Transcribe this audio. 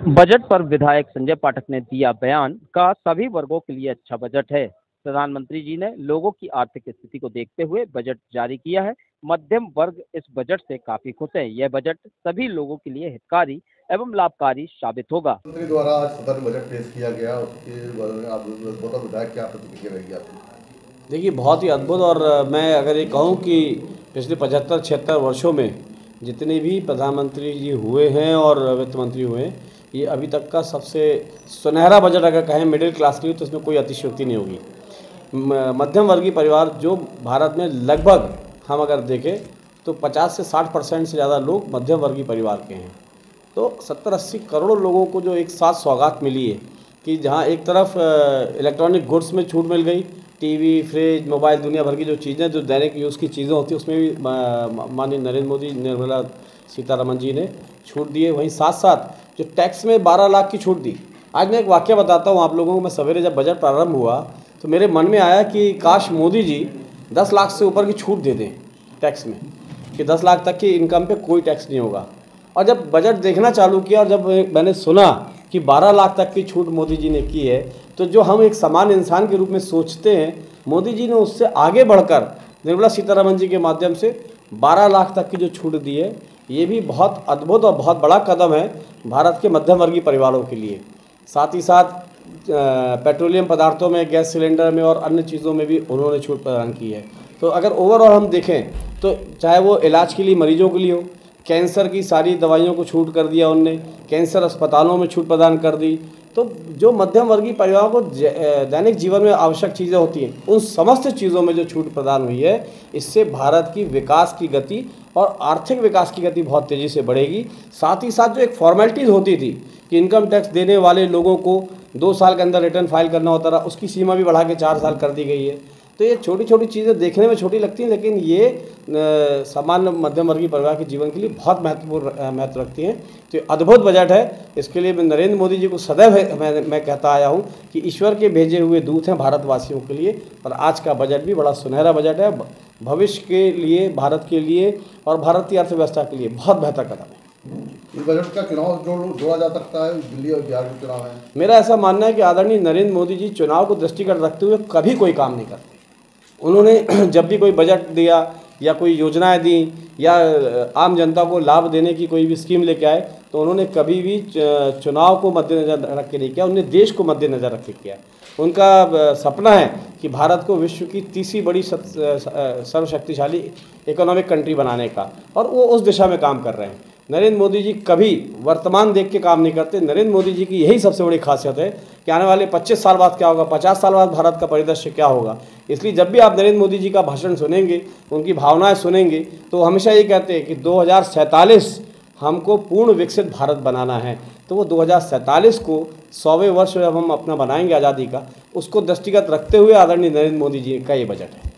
Budget पर विधायक संजय पाठक ने दिया बयान, कहा सभी वर्गों के लिए अच्छा बजट है। प्रधानमंत्री जी ने लोगों की आर्थिक स्थिति को देखते हुए बजट जारी किया है। मध्यम वर्ग इस बजट से काफी खुश है। यह बजट सभी लोगों के लिए हितकारी एवं लाभकारी साबित होगा। मंत्री द्वारा आज सदन बजट पेश किया गया, उसके बारे में आप विधायक क्या प्रतिक्रिया रहेगी आपकी? देखिए, बहुत ही अद्भुत। और मैं अगर ये कहूँ कि पिछले 75-76 वर्षों में जितने भी प्रधानमंत्री जी हुए हैं और वित्त मंत्री हुए हैं, ये अभी तक का सबसे सुनहरा बजट अगर कहें मिडिल क्लास के लिए तो इसमें कोई अतिशयोक्ति नहीं होगी। मध्यम वर्गीय परिवार जो भारत में लगभग हम अगर देखें तो 50 से 60% से ज़्यादा लोग मध्यम वर्गीय परिवार के हैं। तो 70-80 करोड़ लोगों को जो एक साथ सौगात मिली है कि जहाँ एक तरफ इलेक्ट्रॉनिक गुड्स में छूट मिल गई, टीवी, फ्रिज, मोबाइल, दुनिया भर की जो चीज़ें जो दैनिक यूज़ की चीज़ें होती हैं उसमें भी माननीय नरेंद्र मोदी, निर्मला सीतारमण जी ने छूट दी है। वहीं साथ साथ जो टैक्स में 12 लाख की छूट दी। आज मैं एक वाक़या बताता हूँ आप लोगों को। मैं सवेरे जब बजट प्रारंभ हुआ तो मेरे मन में आया कि काश मोदी जी 10 लाख से ऊपर की छूट दे दें टैक्स में, कि 10 लाख तक की इनकम पे कोई टैक्स नहीं होगा। और जब बजट देखना चालू किया और जब मैंने सुना कि 12 लाख तक की छूट मोदी जी ने की है, तो जो हम एक सामान्य इंसान के रूप में सोचते हैं, मोदी जी ने उससे आगे बढ़कर निर्मला सीतारमण जी के माध्यम से 12 लाख तक की जो छूट दी है, ये भी बहुत अद्भुत और बहुत बड़ा कदम है भारत के मध्यम वर्गीय परिवारों के लिए। साथ ही साथ पेट्रोलियम पदार्थों में, गैस सिलेंडर में और अन्य चीज़ों में भी उन्होंने छूट प्रदान की है। तो अगर ओवरऑल हम देखें तो चाहे वो इलाज के लिए मरीजों के लिए हो, कैंसर की सारी दवाइयों को छूट कर दिया उनने, कैंसर अस्पतालों में छूट प्रदान कर दी। तो जो मध्यम वर्गीय परिवारों को दैनिक जीवन में आवश्यक चीज़ें होती हैं, उन समस्त चीज़ों में जो छूट प्रदान हुई है, इससे भारत की विकास की गति और आर्थिक विकास की गति बहुत तेज़ी से बढ़ेगी। साथ ही साथ जो एक फॉर्मेलिटीज़ होती थी कि इनकम टैक्स देने वाले लोगों को 2 साल के अंदर रिटर्न फाइल करना होता रहा, उसकी सीमा भी बढ़ा के 4 साल कर दी गई है। तो ये छोटी छोटी चीज़ें देखने में छोटी लगती हैं, लेकिन ये सामान्य मध्यम वर्गीय परिवार के जीवन के लिए बहुत महत्वपूर्ण महत्व रखती हैं। तो ये अद्भुत बजट है। इसके लिए मैं नरेंद्र मोदी जी को सदैव मैं कहता आया हूँ कि ईश्वर के भेजे हुए दूत हैं भारतवासियों के लिए। और आज का बजट भी बड़ा सुनहरा बजट है, भविष्य के लिए, भारत के लिए और भारत की अर्थव्यवस्था के लिए बहुत बेहतर कदम है। इस बजट का चुनाव जोड़ा जा सकता है, दिल्ली और बिहार के चुनाव है। मेरा ऐसा मानना है कि आदरणीय नरेंद्र मोदी जी चुनाव को दृष्टिगत रखते हुए कभी कोई काम नहीं करते। उन्होंने जब भी कोई बजट दिया या कोई योजनाएं दी या आम जनता को लाभ देने की कोई भी स्कीम लेके आए, तो उन्होंने कभी भी चुनाव को मद्देनज़र रख के नहीं किया, उन्होंने देश को मद्देनज़र रख के किया। उनका सपना है कि भारत को विश्व की तीसरी बड़ी सर्वशक्तिशाली इकोनॉमिक कंट्री बनाने का, और वो उस दिशा में काम कर रहे हैं। नरेंद्र मोदी जी कभी वर्तमान देख के काम नहीं करते। नरेंद्र मोदी जी की यही सबसे बड़ी खासियत है कि आने वाले 25 साल बाद क्या होगा, 50 साल बाद भारत का परिदृश्य क्या होगा। इसलिए जब भी आप नरेंद्र मोदी जी का भाषण सुनेंगे, उनकी भावनाएं सुनेंगे, तो हमेशा ये कहते हैं कि 2047 हमको पूर्ण विकसित भारत बनाना है। तो वो 2047 को 100वें वर्ष जब हम अपना बनाएंगे आज़ादी का, उसको दृष्टिगत रखते हुए आदरणीय नरेंद्र मोदी जी का ये बजट है।